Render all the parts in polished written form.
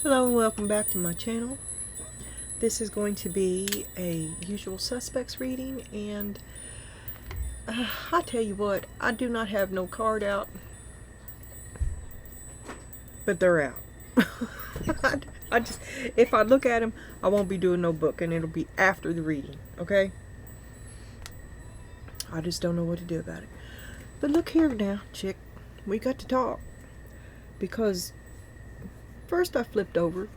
Hello and welcome back to my channel. This is going to be a usual suspects reading, and I tell you what, I do not have no card out, but they're out. I just, if I look at them, I won't be doing no book, and it'll be after the reading, okay? I just don't know what to do about it. But look here now, chick, we got to talk, because first I flipped over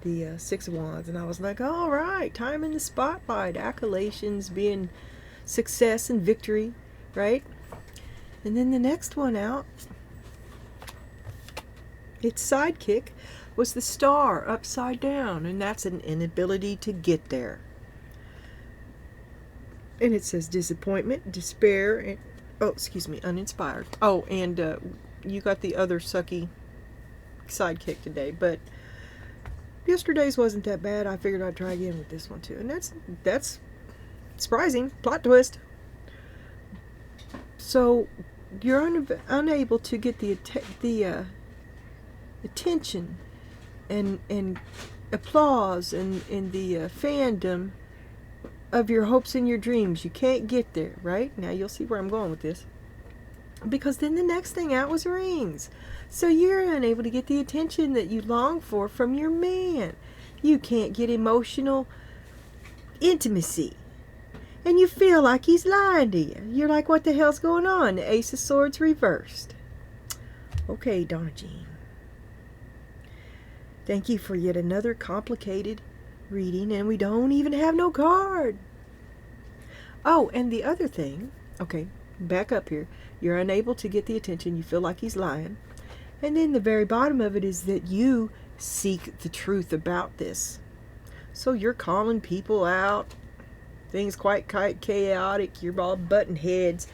the Six of Wands, and I was like, all right, time in the spotlight, accolations, being success and victory, right? And then the next one out, its sidekick was the Star upside down, and that's an inability to get there. And it says disappointment, despair, and, oh, excuse me, uninspired. Oh, and you got the other sucky sidekick today, but yesterday's wasn't that bad. I figured I'd try again with this one too, and that's surprising. Plot twist. So you're unable to get the attention and applause and the fandom of your hopes and your dreams. You can't get there, right? Now you'll see where I'm going with this. Because then the next thing out was rings. So you're unable to get the attention that you long for from your man. You can't get emotional intimacy. And you feel like he's lying to you. You're like, what the hell's going on? The Ace of Swords reversed. Okay, Donna Jean. Thank you for yet another complicated reading, and we don't even have no card. Oh, and the other thing, okay, back up here. You're unable to get the attention. You feel like he's lying. And then the very bottom of it is that you seek the truth about this. So you're calling people out. Things quite chaotic. You're all butting heads.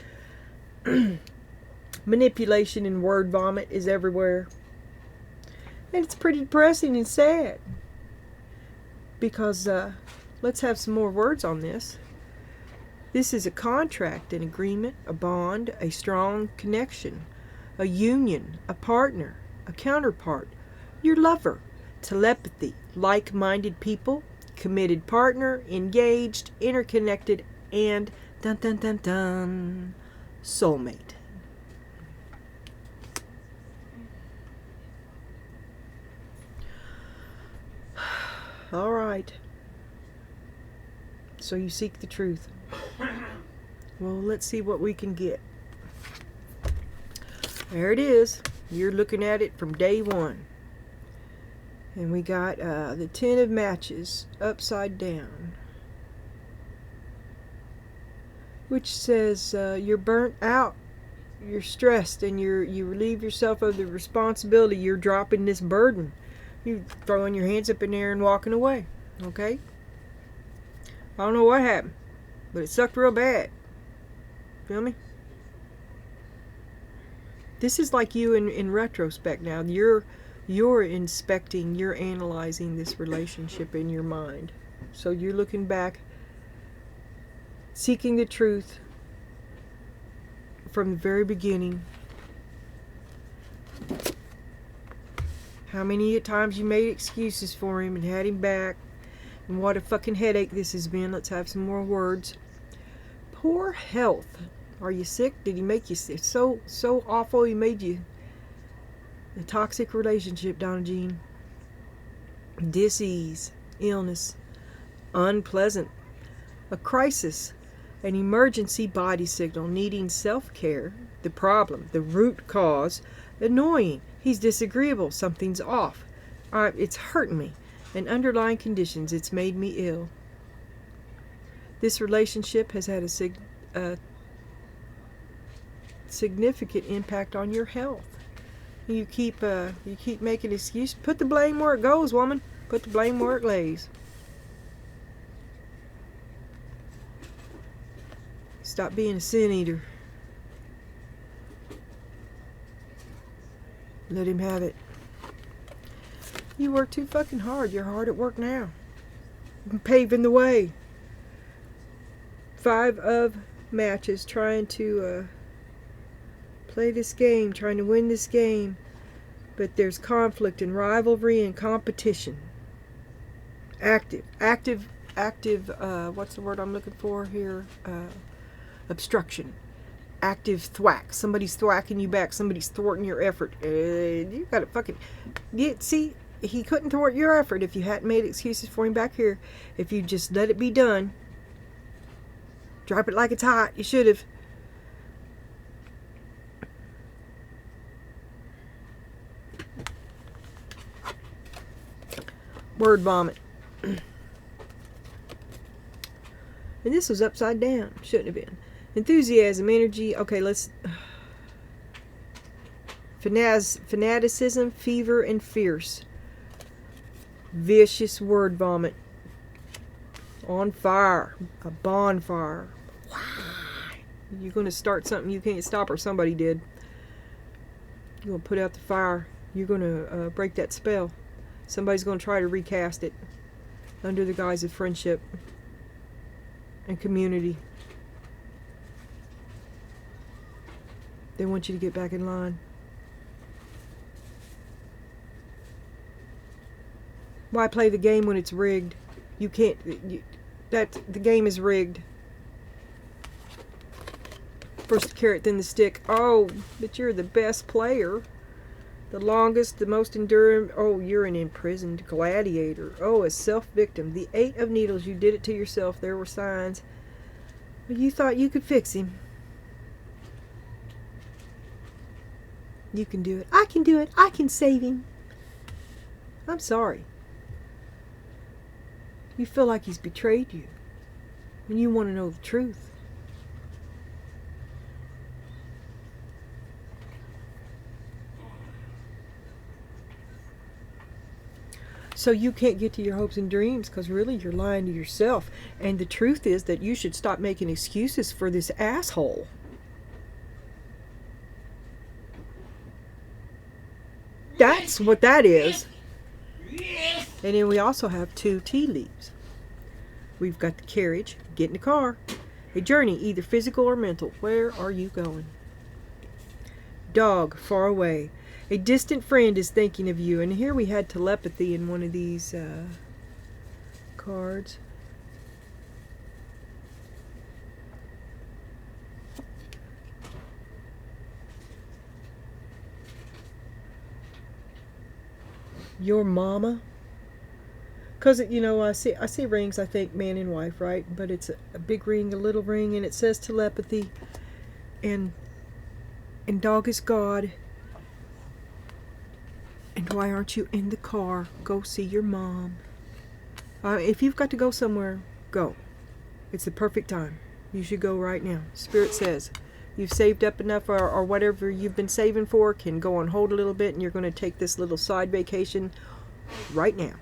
Manipulation and word vomit is everywhere. And it's pretty depressing and sad. Because, let's have some more words on this. This is a contract, an agreement, a bond, a strong connection, a union, a partner, a counterpart, your lover, telepathy, like-minded people, committed partner, engaged, interconnected, and dun dun dun dun, soulmate. All right. So you seek the truth. Well, let's see what we can get. There it is. You're looking at it from day one. And we got the Ten of Matches upside down, which says you're burnt out, you're stressed, and you relieve yourself of the responsibility. You're dropping this burden. You're throwing your hands up in the air and walking away. Okay? I don't know what happened, but it sucked real bad. Feel me? This is like you in retrospect now. You're inspecting, you're analyzing this relationship in your mind. So you're looking back, seeking the truth from the very beginning. How many times you made excuses for him and had him back, and what a fucking headache this has been. Let's have some more words. Poor health. Are you sick? Did he make you sick? So awful he made you. A toxic relationship, Donna Jean. Disease, illness, unpleasant. A crisis, an emergency body signal needing self-care. The problem, the root cause, annoying. He's disagreeable. Something's off. It's hurting me. And underlying conditions, it's made me ill. This relationship has had a significant impact on your health. You keep making excuses. Put the blame where it goes, woman. Put the blame where it lays. Stop being a sin eater. Let him have it. You work too fucking hard. You're hard at work now. I'm paving the way. 5 of Matches, trying to play this game, trying to win this game. But there's conflict and rivalry and competition. Active, what's the word I'm looking for here? Obstruction. Active thwack. Somebody's thwacking you back. Somebody's thwarting your effort. You gotta fucking... see, he couldn't thwart your effort if you hadn't made excuses for him back here. If you just let it be done. Drop it like it's hot. You should have. Word vomit. And this was upside down. Shouldn't have been. Enthusiasm, energy. Okay, let's... Fanaticism, fever, and fierce. Vicious word vomit. On fire. A bonfire. You're going to start something you can't stop, or somebody did. You're going to put out the fire. You're going to break that spell. Somebody's going to try to recast it under the guise of friendship and community. They want you to get back in line. Why play the game when it's rigged? You can't... the game is rigged. First the carrot, then the stick. Oh, but you're the best player. The longest, the most enduring. Oh, you're an imprisoned gladiator. Oh, a self-victim. The 8 of needles. You did it to yourself. There were signs. But you thought you could fix him. You can do it. I can do it. I can save him. I'm sorry. You feel like he's betrayed you. And you want to know the truth. So you can't get to your hopes and dreams because really you're lying to yourself. And the truth is that you should stop making excuses for this asshole. That's what that is. And then we also have 2 tea leaves. We've got the carriage. Get in the car. A journey, either physical or mental. Where are you going? Dog, far away. A distant friend is thinking of you. And here we had telepathy in one of these cards. Your mama. Because, you know, I see rings, I think man and wife, right? But it's a big ring, a little ring, and it says telepathy. And dog is God. And why aren't you in the car? Go see your mom. If you've got to go somewhere, go. It's the perfect time. You should go right now. Spirit says you've saved up enough, or whatever you've been saving for can go on hold a little bit, and you're going to take this little side vacation right now.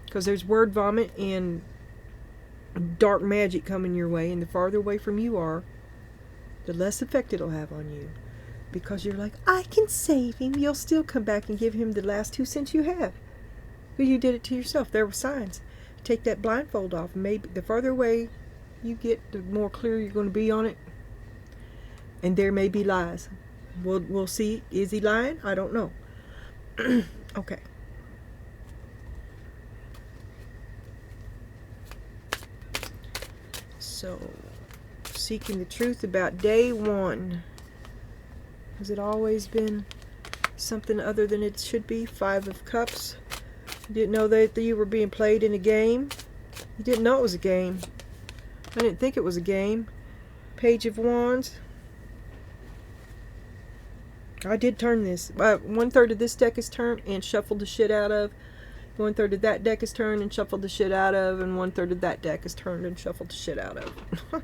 Because there's word vomit and dark magic coming your way, and the farther away from you are, the less effect it'll have on you. Because you're like, I can save him. You'll still come back and give him the last 2 cents you have. But you did it to yourself. There were signs. Take that blindfold off. Maybe the farther away you get, the more clear you're going to be on it. And there may be lies. We'll see. Is he lying? I don't know. Okay. So, seeking the truth about day 1. Has it always been something other than it should be? 5 of Cups. You didn't know that you were being played in a game? You didn't know it was a game. I didn't think it was a game. Page of Wands. I did turn this. 1/3 of this deck is turned and shuffled the shit out of. 1/3 of that deck is turned and shuffled the shit out of. And 1/3 of that deck is turned and shuffled the shit out of.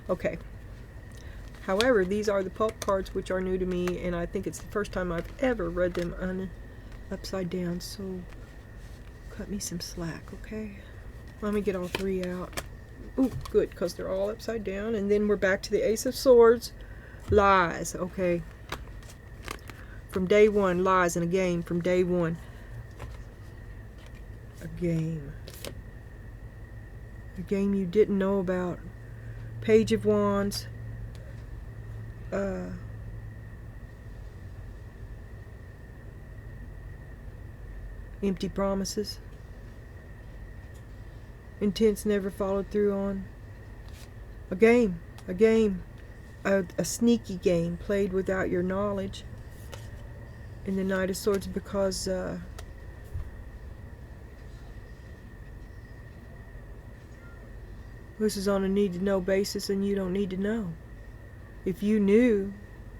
Okay. However, these are the pulp cards, which are new to me, and I think it's the first time I've ever read them upside down, so cut me some slack, okay? Let me get all 3 out. Ooh, good, because they're all upside down, and then we're back to the Ace of Swords. Lies, okay. From day 1, lies in a game from day 1. A game. A game you didn't know about. Page of Wands. empty promises, intents never followed through on, a game, a sneaky game played without your knowledge in the Knight of Swords, because this is on a need-to-know basis, and you don't need to know. If you knew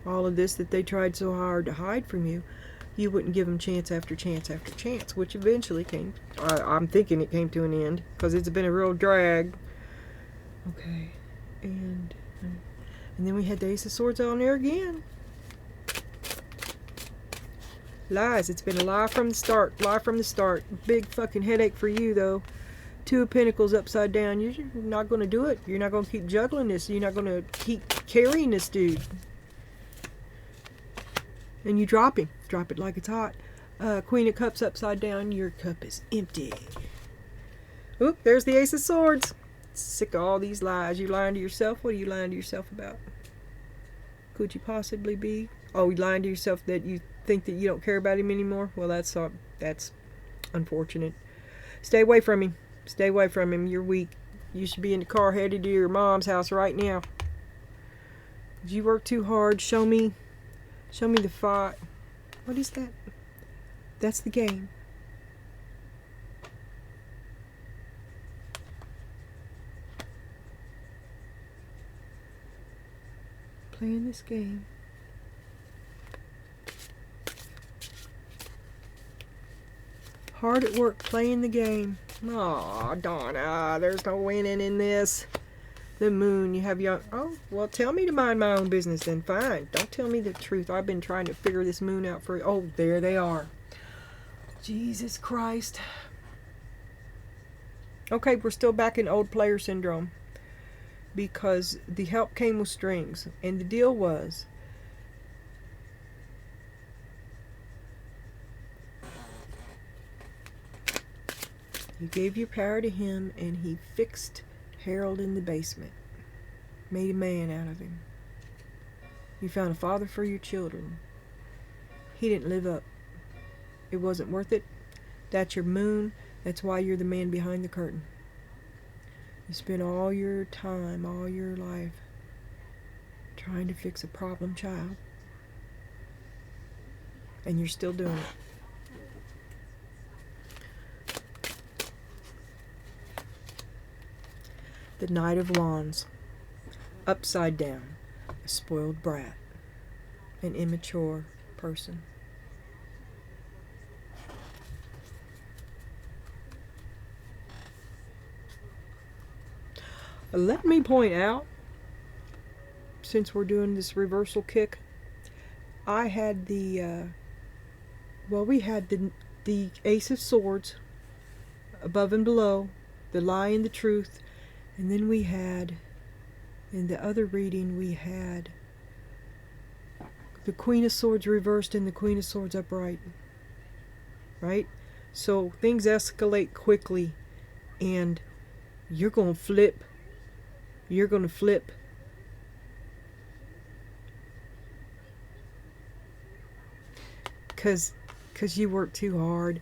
all of this that they tried so hard to hide from you, you wouldn't give them chance after chance after chance, which eventually came, I'm thinking it came to an end, because it's been a real drag. Okay, and then we had the Ace of Swords on there again. Lies. It's been a lie from the start. Lie from the start. Big fucking headache for you, though. Two of Pentacles upside down. You're not going to do it. You're not going to keep juggling this. You're not going to keep carrying this dude. And you drop him. Drop it like it's hot. Queen of Cups upside down. Your cup is empty. Oop, there's the Ace of Swords. Sick of all these lies. You lying to yourself? What are you lying to yourself about? Could you possibly be? Oh, you lying to yourself that you think that you don't care about him anymore? Well, that's unfortunate. Stay away from him. Stay away from him. You're weak. You should be in the car headed to your mom's house right now. You work too hard. Show me the fight. What is that? That's the game. Playing this game. Hard at work playing the game. Aw, Donna, there's no winning in this. The moon, you have your... Oh, well, tell me to mind my own business then. Fine. Don't tell me the truth. I've been trying to figure this moon out for... Oh, there they are. Jesus Christ. Okay, we're still back in old player syndrome. Because the help came with strings. And the deal was... You gave your power to him, and he fixed Harold in the basement. Made a man out of him. You found a father for your children. He didn't live up. It wasn't worth it. That's your moon. That's why you're the man behind the curtain. You spent all your time, all your life, trying to fix a problem child. And you're still doing it. The Knight of Wands, upside down, a spoiled brat, an immature person. Let me point out, since we're doing this reversal kick, I had the, we had the Ace of Swords above and below, the lie and the truth. And then we had, in the other reading, we had the Queen of Swords reversed and the Queen of Swords upright. Right? So things escalate quickly, and you're going to flip. You're going to flip. Because you work too hard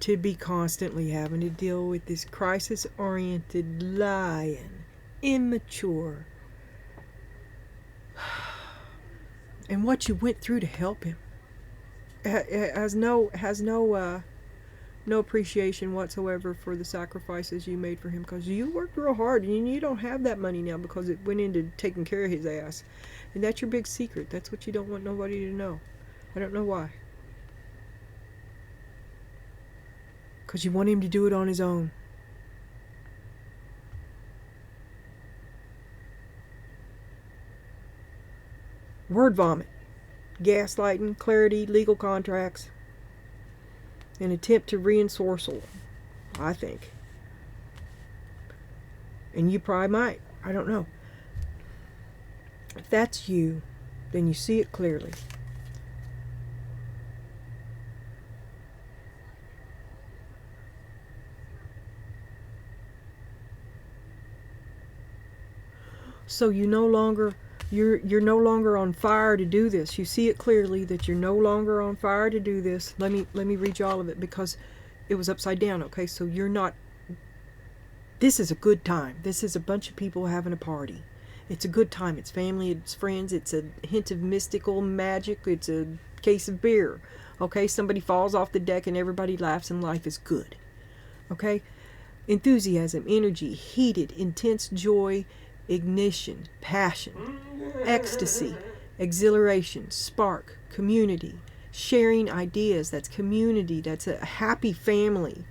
to be constantly having to deal with this crisis-oriented, lying, immature, and what you went through to help him has no appreciation whatsoever for the sacrifices you made for him, because you worked real hard, and you don't have that money now because it went into taking care of his ass, and that's your big secret. That's what you don't want nobody to know. I don't know why. Because you want him to do it on his own. Word vomit. Gaslighting, clarity, legal contracts. An attempt to re-ensorcel, I think. And you probably might. I don't know. If that's you, then you see it clearly. So you're no longer on fire to do this. You see it clearly that you're no longer on fire to do this. Let me read you all of it, because it was upside down, okay? So you're not, this is a good time. This is a bunch of people having a party. It's a good time. It's family, it's friends, it's a hint of mystical magic, it's a case of beer. Okay, somebody falls off the deck and everybody laughs and life is good. Okay? Enthusiasm, energy, heated, intense joy, ignition, passion, ecstasy, exhilaration, spark, community, sharing ideas. That's community. That's a happy family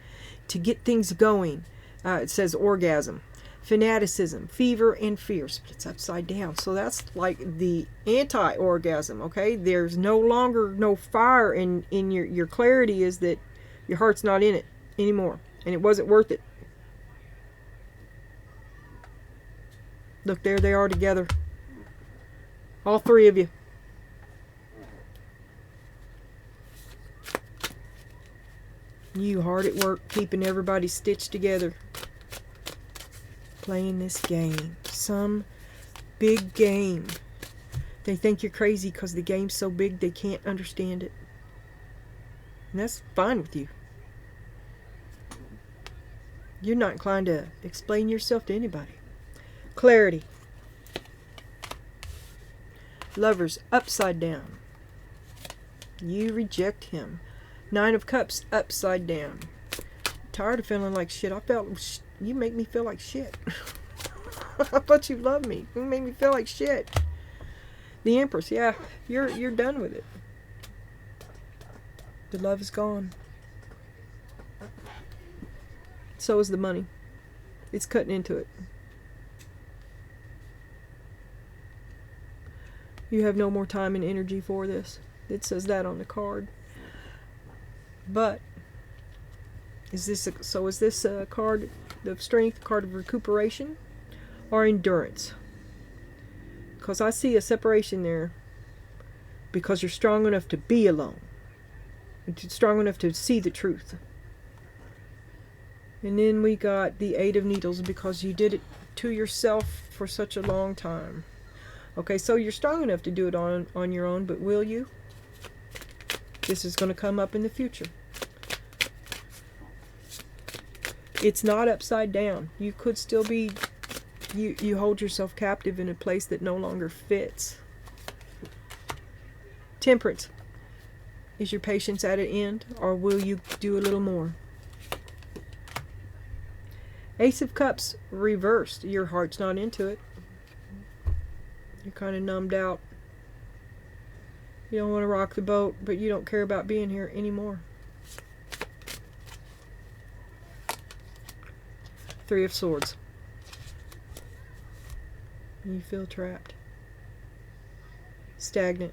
to get things going. It says orgasm. Fanaticism, fever, and fears. But it's upside down. So that's like the anti-orgasm, okay? There's no longer no fire in your clarity is that your heart's not in it anymore. And it wasn't worth it. Look, there they are together. All three of you. You hard at work keeping everybody stitched together. Playing this game. Some big game. They think you're crazy because the game's so big they can't understand it. And that's fine with you. You're not inclined to explain yourself to anybody. Clarity. Lovers upside down. You reject him. 9 of Cups upside down. Tired of feeling like shit. You make me feel like shit. I thought you loved me. You make me feel like shit. The Empress, yeah, you're done with it. The love is gone. So is the money. It's cutting into it. You have no more time and energy for this. It says that on the card. But is this a card of strength, card of recuperation, or endurance? Because I see a separation there. Because you're strong enough to be alone. You're strong enough to see the truth. And then we got the 8 of Needles because you did it to yourself for such a long time. Okay, so you're strong enough to do it on your own, but will you? This is going to come up in the future. It's not upside down. You could still be, you hold yourself captive in a place that no longer fits. Temperance. Is your patience at an end, or will you do a little more? Ace of Cups reversed. Your heart's not into it. You're kind of numbed out. You don't want to rock the boat, but you don't care about being here anymore. 3 of Swords. You feel trapped. Stagnant.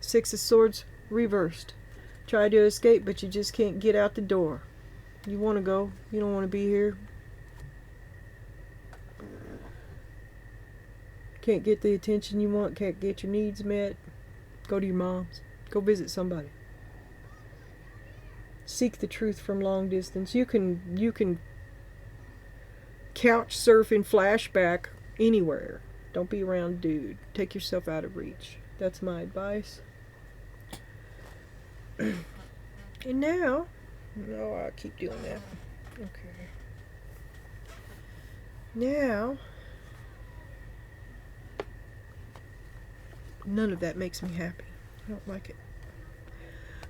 6 of Swords reversed. Try to escape, but you just can't get out the door. You want to go. You don't want to be here. Can't get the attention you want. Can't get your needs met. Go to your mom's. Go visit somebody. Seek the truth from long distance. You can couch surf in flashback anywhere. Don't be around dude. Take yourself out of reach. That's my advice. And now, no, I'll keep doing that. Okay. Now, none of that makes me happy. I don't like it.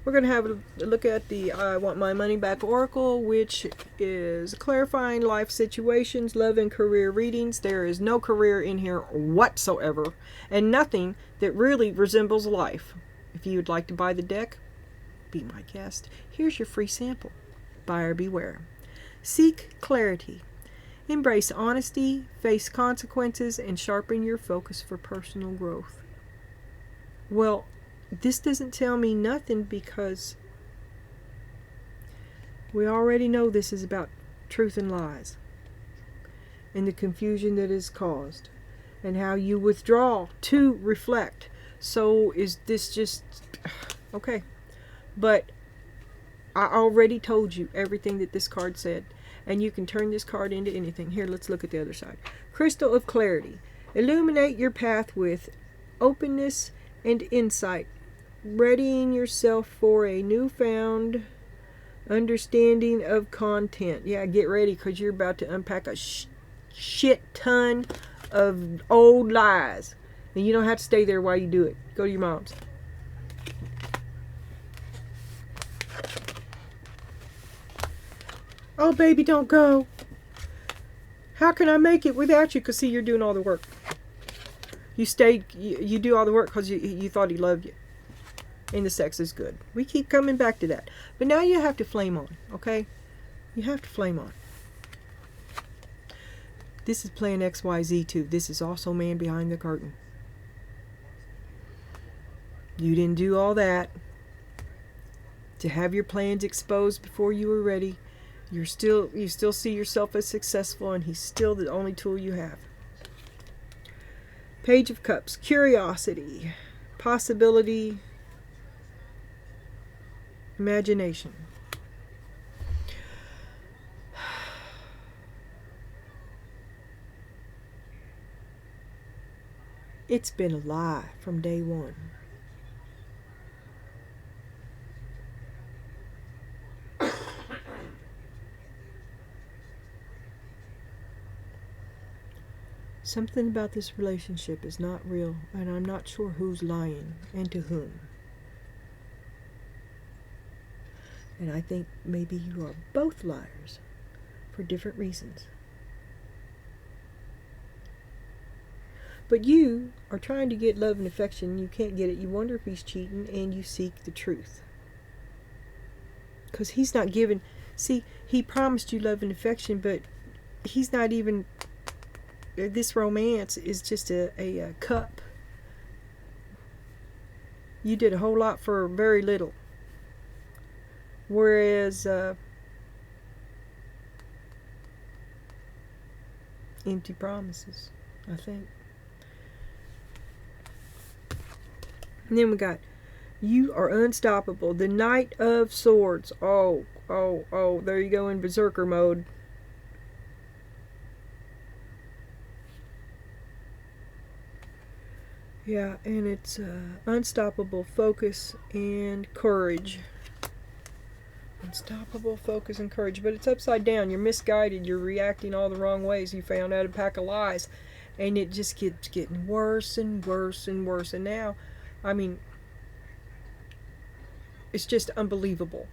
We're going to have a look at the I Want My Money Back Oracle, which is clarifying life situations, love and career readings. There is no career in here whatsoever, and nothing that really resembles life. If you would like to buy the deck, be my guest. Here's your free sample. Buyer beware. Seek clarity. Embrace honesty, face consequences, and sharpen your focus for personal growth. Well, this doesn't tell me nothing because we already know this is about truth and lies and the confusion that is caused and how you withdraw to reflect. So is this just okay? But I already told you everything that this card said, and you can turn this card into anything. Here, let's look at the other side. Crystal of Clarity. Illuminate your path with openness and insight. readying yourself for a newfound understanding of content. Yeah, get ready, because you're about to unpack a shit ton of old lies. And you don't have to stay there while you do it. Go to your mom's. Oh, baby, don't go. How can I make it without you? Because, see, you're doing all the work. You do all the work because you thought he loved you. And the sex is good. We keep coming back to that. But now you have to flame on, okay? You have to flame on. This is Plan XYZ too. This is also Man Behind the Curtain. You didn't do all that to have your plans exposed before you were ready. You still see yourself as successful, and he's still the only tool you have. Page of Cups. Curiosity. Possibility. Imagination. It's been a lie from day one. Something about this relationship is not real, and I'm not sure who's lying and to whom. And I think maybe you are both liars for different reasons. But you are trying to get love and affection. You can't get it. You wonder if he's cheating, and you seek the truth. Because he's not giving. See, he promised you love and affection, but he's not even. This romance is just a cup. You did a whole lot for very little. Whereas empty promises, I think. And then we got, you are unstoppable. The Knight of Swords. Oh, there you go in berserker mode. Yeah, and it's unstoppable focus and courage. Unstoppable focus and courage. But it's upside down. You're misguided. You're reacting all the wrong ways. You found out a pack of lies. And it just keeps getting worse and worse and worse. And now, I mean, it's just unbelievable.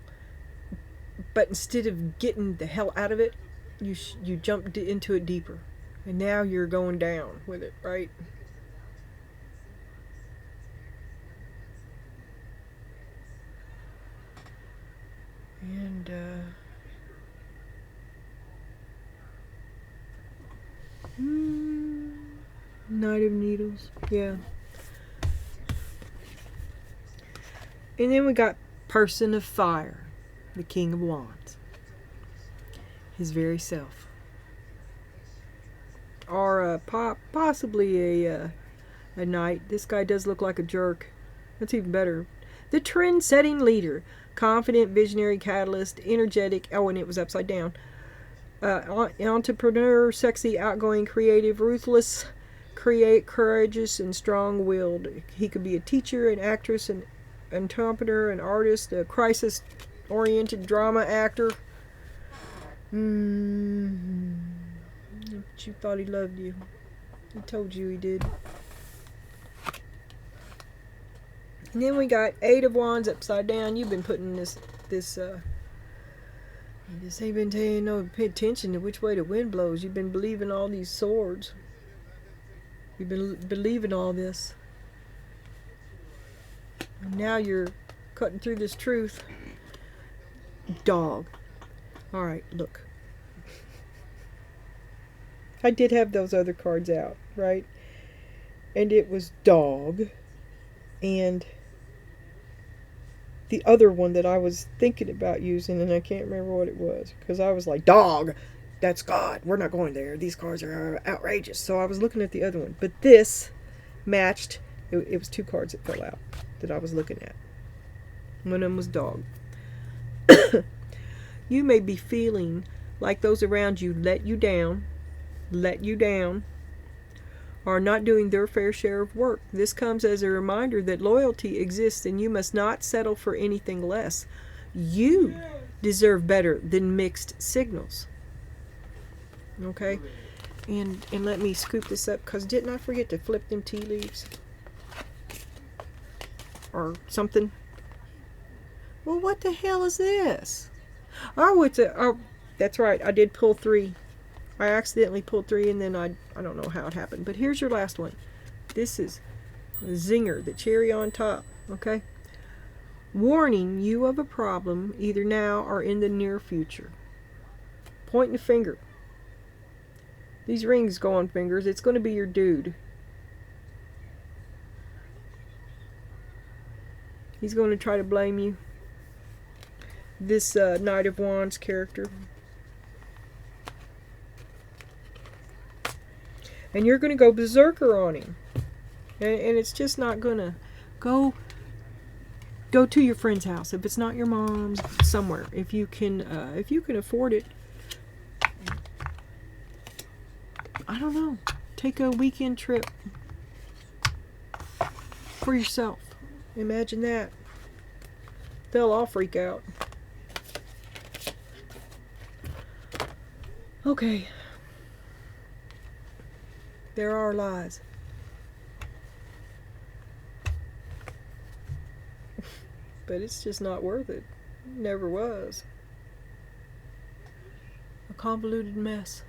But instead of getting the hell out of it, you jumped into it deeper. And now you're going down with it, right? And Knight of Needles, yeah. And then we got Person of Fire, the King of Wands, his very self, or possibly a knight. This guy does look like a jerk. That's even better. The trend-setting leader. Confident, visionary, catalyst, energetic. Oh, and it was upside down. Entrepreneur, sexy, outgoing, creative, ruthless, courageous, and strong-willed. He could be a teacher, an actress, an entrepreneur, an artist, a crisis-oriented drama actor. But you thought he loved you. He told you he did. And then we got Eight of Wands upside down. You've been putting this you just ain't been paying no attention to which way the wind blows. You've been believing all these swords. You've been believing all this. And now you're cutting through this truth. Dog. Alright, look. I did have those other cards out, right? And it was dog. And the other one that I was thinking about using, and I can't remember what it was, because I was like, dog, that's God, we're not going there, these cards are outrageous. So I was looking at the other one, but this matched. It was two cards that fell out that I was looking at. One of them was dog. You may be feeling like those around you let you down, are not doing their fair share of work. This comes as a reminder that loyalty exists and you must not settle for anything less. You deserve better than mixed signals. Okay? And let me scoop this up, because didn't I forget to flip them tea leaves? Or something? Well, what the hell is this? Oh, that's right. I did pull 3. I accidentally pulled 3, and then I don't know how it happened. But here's your last one. This is a zinger, the cherry on top. Okay? Warning you of a problem either now or in the near future. Pointing a finger. These rings go on fingers. It's going to be your dude. He's going to try to blame you. This Knight of Wands character. And you're going to go berserker on him. And it's just not going to go to your friend's house. If it's not your mom's, somewhere. If you can afford it. I don't know. Take a weekend trip for yourself. Imagine that. They'll all freak out. Okay. There are lies. But it's just not worth it. Never was. A convoluted mess.